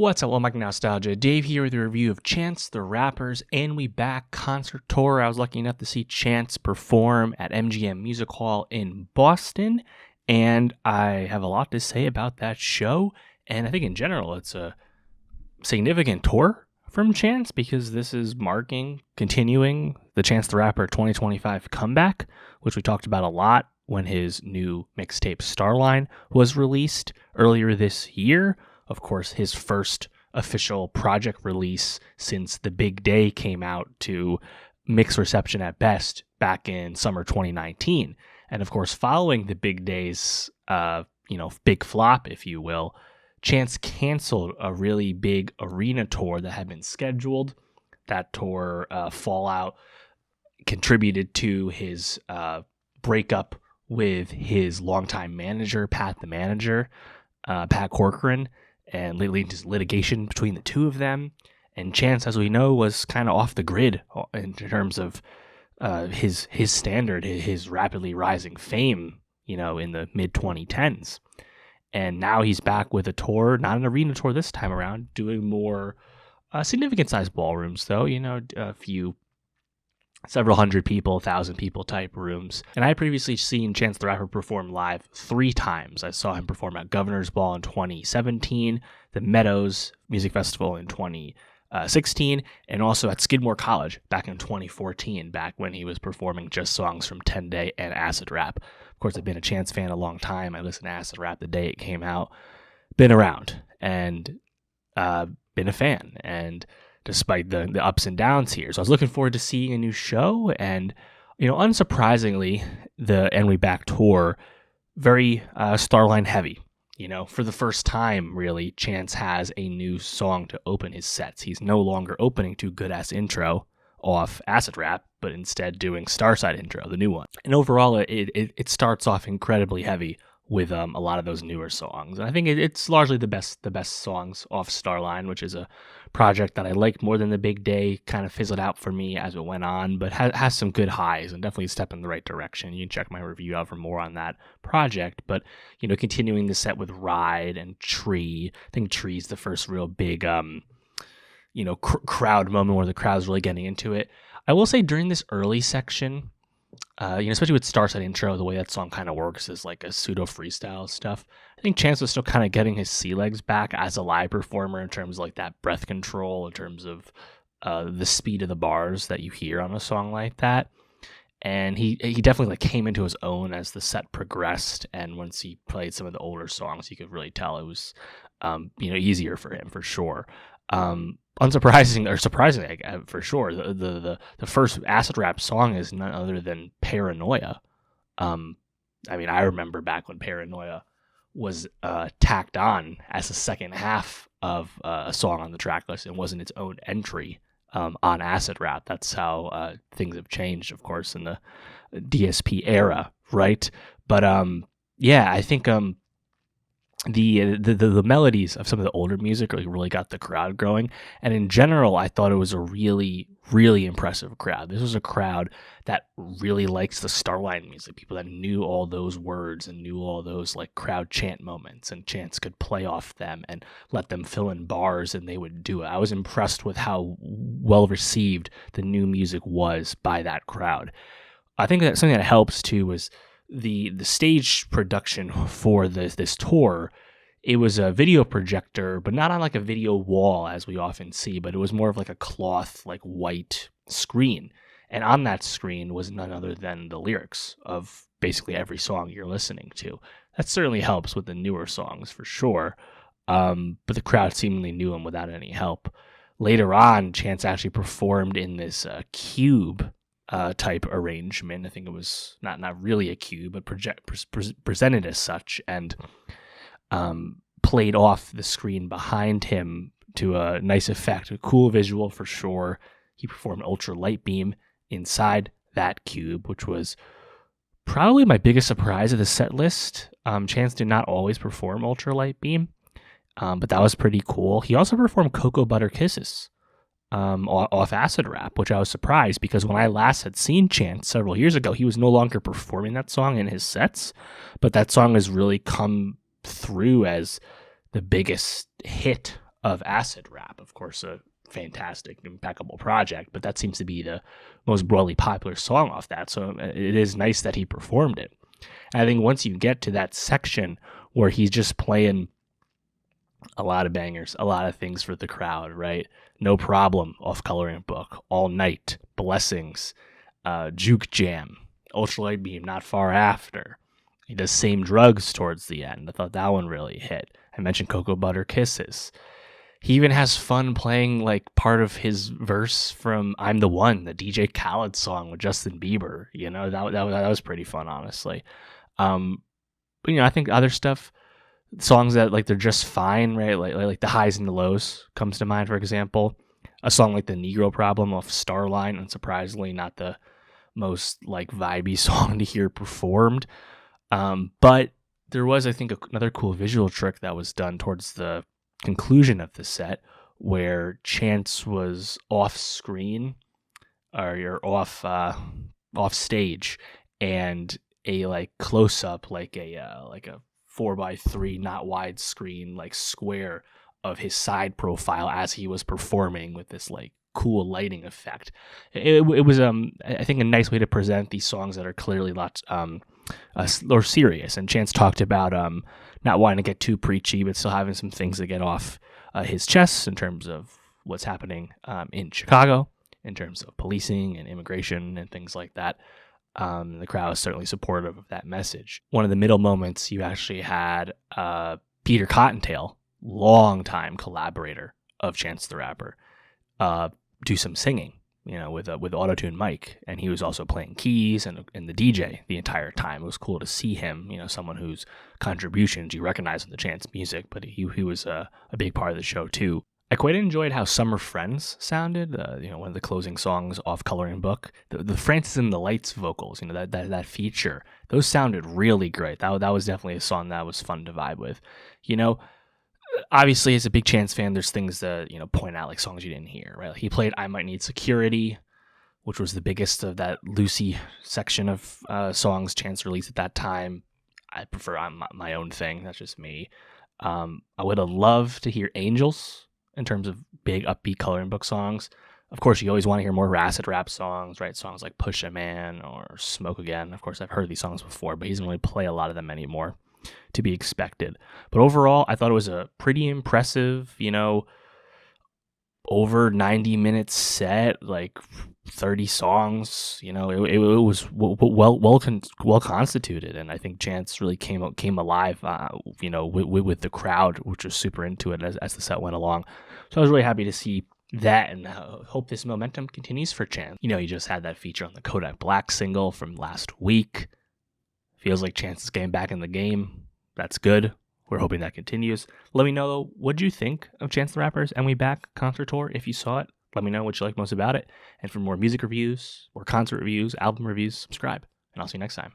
What's up, welcome back to Nowstalgia. Dave here with a review of Chance the Rapper's And We Back concert tour. I was lucky enough to see Chance perform at MGM Music Hall in Boston, and I have a lot to say about that show. And I think in general, it's a significant tour from Chance because this is continuing the Chance the Rapper 2025 comeback, which we talked about a lot when his new mixtape Starline was released earlier this year. Of course, his first official project release since The Big Day came out to mixed reception at best back in summer 2019. And of course, following The Big Day's, big flop, if you will, Chance canceled a really big arena tour that had been scheduled. That tour, fallout, contributed to his breakup with his longtime manager, Pat Corcoran, and leading to litigation between the two of them. And Chance, as we know, was kind of off the grid in terms of his standard, his rapidly rising fame, in the mid-2010s. And now he's back with a tour, not an arena tour this time around, doing more significant-sized ballrooms, though, several hundred people, 1,000 people type rooms. And I had previously seen Chance the Rapper perform live 3 times. I saw him perform at Governor's Ball in 2017, the Meadows Music Festival in 2016, and also at Skidmore College back in 2014, back when he was performing just songs from 10 Day and Acid Rap. Of course, I've been a Chance fan a long time. I listened to Acid Rap the day it came out. Been around and been a fan. And despite the ups and downs here. So I was looking forward to seeing a new show, and, unsurprisingly, the And We Back tour, very Starline heavy. For the first time, really, Chance has a new song to open his sets. He's no longer opening to Good Ass Intro off Acid Rap, but instead doing Starside Intro, the new one. And overall, it starts off incredibly heavy with a lot of those newer songs. And I think it's largely the best songs off Starline, which is a project that I like more than The Big Day. Kind of fizzled out for me as it went on, but has some good highs and definitely a step in the right direction. You can check my review out for more on that project. But, continuing the set with Ride and Tree. I think Tree's the first real big, crowd moment where the crowd's really getting into it. I will say during this early section, especially with Starside Intro, the way that song kind of works is like a pseudo freestyle stuff. I think Chance was still kind of getting his sea legs back as a live performer in terms of like that breath control, in terms of the speed of the bars that you hear on a song like that. And he definitely came into his own as the set progressed. And once he played some of the older songs, you could really tell it was, easier for him for sure. Surprisingly, for sure, the first Acid Rap song is none other than Paranoia. I remember back when Paranoia was tacked on as a second half of a song on the track list and wasn't its own entry on Acid Rap. That's how things have changed, of course, in the DSP era, right? But I think the melodies of some of the older music really got the crowd going, and in general I thought it was a really, really impressive crowd. This was a crowd that really likes the Starline music, people that knew all those words and knew all those crowd chant moments, and Chance could play off them and let them fill in bars and they would do it. I was impressed with how well received the new music was by that crowd. I think that something that helps too was the stage production for this tour. It was a video projector, but not on a video wall as we often see, but it was more of a cloth, white screen. And on that screen was none other than the lyrics of basically every song you're listening to. That certainly helps with the newer songs for sure. But the crowd seemingly knew him without any help. Later on, Chance actually performed in this cube type arrangement. I think it was not really a cube, but presented as such, and played off the screen behind him to a nice effect, a cool visual for sure. He performed Ultra Light Beam inside that cube, which was probably my biggest surprise of the set list. Chance did not always perform Ultra Light Beam, but that was pretty cool. He also performed Cocoa Butter Kisses off Acid Rap, which I was surprised because when I last had seen Chance several years ago, he was no longer performing that song in his sets, but that song has really come through as the biggest hit of acid rap. Of course, a fantastic, impeccable project, but that seems to be the most broadly popular song off that. So it is nice that he performed it. And I think once you get to that section where he's just playing a lot of bangers, a lot of things for the crowd, right? No Problem off Coloring Book, All Night, Blessings, Juke Jam, Ultralight Beam, Not Far After. He does Same Drugs towards the end. I thought that one really hit. I mentioned Cocoa Butter Kisses. He even has fun playing like part of his verse from I'm the One, the DJ Khaled song with Justin Bieber. You know, that was pretty fun, honestly. But, I think other stuff, songs that like they're just fine, right? Like the highs and the lows comes to mind, for example. A song like the Negro Problem off Starline, unsurprisingly, not the most like vibey song to hear performed. But there was, I think, another cool visual trick that was done towards the conclusion of the set where Chance was off screen or you're off stage, and a like close up, like a 4x3 not wide screen like square of his side profile as he was performing with this like cool lighting effect. It was I think a nice way to present these songs that are clearly lots or serious. And Chance talked about not wanting to get too preachy, but still having some things to get off his chest in terms of what's happening in Chicago, in terms of policing and immigration and things like that. The crowd is certainly supportive of that message. One of the middle moments, you actually had Peter Cottontail, longtime collaborator of Chance the Rapper, do some singing, with auto-tune mic, and he was also playing keys and the DJ the entire time. It was cool to see him, someone whose contributions you recognize in the Chance music, but he was a big part of the show too. I quite enjoyed how Summer Friends sounded, one of the closing songs off Coloring Book. The Francis and the Lights vocals, that feature, those sounded really great. That was definitely a song that was fun to vibe with. Obviously, as a big Chance fan, there's things to, point out, like songs you didn't hear, right? He played I Might Need Security, which was the biggest of that Lucy section of songs Chance released at that time. I prefer my own thing. That's just me. I would have loved to hear Angels in terms of big upbeat Coloring Book songs. Of course, you always want to hear more acid rap songs, right? Songs like Push a Man or Smoke Again. Of course, I've heard these songs before, but he doesn't really play a lot of them anymore, to be expected. But overall, I thought it was a pretty impressive, over 90 minutes set, like 30 songs. It was well constituted, and I think Chance really came alive, with the crowd, which was super into it as the set went along. So I was really happy to see that, and hope this momentum continues for Chance. He just had that feature on the Kodak Black single from last week. Feels like Chance is getting back in the game. That's good. We're hoping that continues. Let me know, though, what do you think of Chance the Rapper's And We Back concert tour? If you saw it, let me know what you like most about it. And for more music reviews, or concert reviews, album reviews, subscribe. And I'll see you next time.